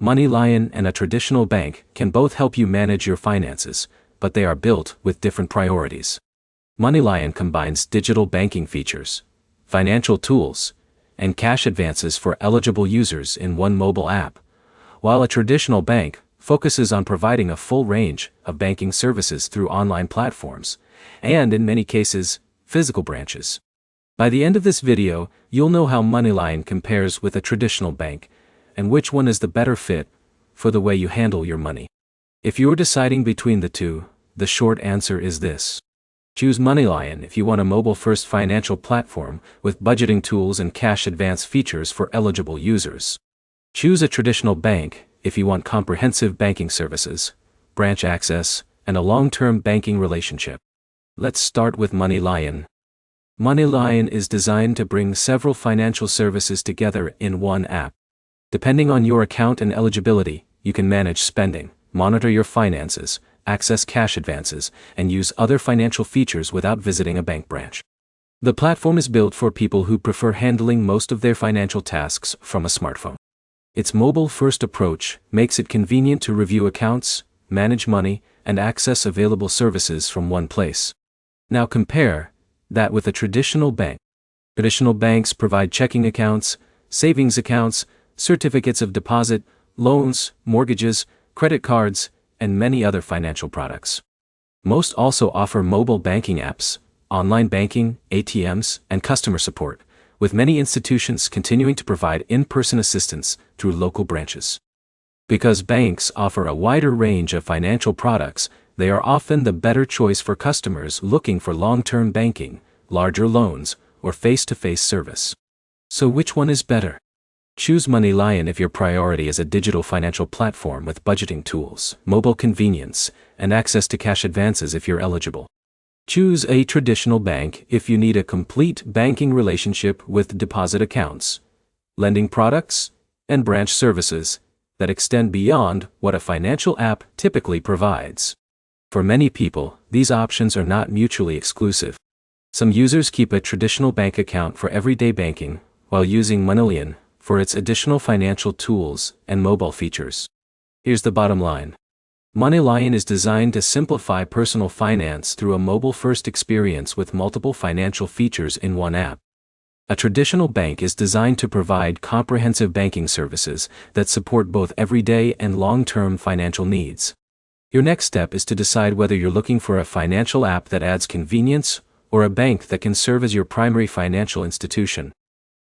MoneyLion and a traditional bank can both help you manage your finances, but they are built with different priorities. MoneyLion combines digital banking features, financial tools, and cash advances for eligible users in one mobile app, while a traditional bank focuses on providing a full range of banking services through online platforms, and in many cases, physical branches. By the end of this video, you'll know how MoneyLion compares with a traditional bank, and which one is the better fit for the way you handle your money. If you're deciding between the two, the short answer is this. Choose MoneyLion if you want a mobile-first financial platform with budgeting tools and cash advance features for eligible users. Choose a traditional bank if you want comprehensive banking services, branch access, and a long-term banking relationship. Let's start with MoneyLion. MoneyLion is designed to bring several financial services together in one app. Depending on your account and eligibility, you can manage spending, monitor your finances, access cash advances, and use other financial features without visiting a bank branch. The platform is built for people who prefer handling most of their financial tasks from a smartphone. Its mobile-first approach makes it convenient to review accounts, manage money, and access available services from one place. Now compare that with a traditional bank. Traditional banks provide checking accounts, savings accounts, certificates of deposit, loans, mortgages, credit cards, and many other financial products. Most also offer mobile banking apps, online banking, ATMs, and customer support, with many institutions continuing to provide in-person assistance through local branches. Because banks offer a wider range of financial products, they are often the better choice for customers looking for long-term banking, larger loans, or face-to-face service. So which one is better? Choose MoneyLion if your priority is a digital financial platform with budgeting tools, mobile convenience, and access to cash advances if you're eligible. Choose a traditional bank if you need a complete banking relationship with deposit accounts, lending products, and branch services that extend beyond what a financial app typically provides. For many people, these options are not mutually exclusive. Some users keep a traditional bank account for everyday banking, while using MoneyLion for its additional financial tools and mobile features. Here's the bottom line. MoneyLion is designed to simplify personal finance through a mobile-first experience with multiple financial features in one app. A traditional bank is designed to provide comprehensive banking services that support both everyday and long-term financial needs. Your next step is to decide whether you're looking for a financial app that adds convenience or a bank that can serve as your primary financial institution.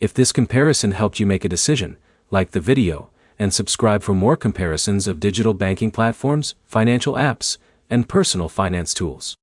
If this comparison helped you make a decision, like the video, and subscribe for more comparisons of digital banking platforms, financial apps, and personal finance tools.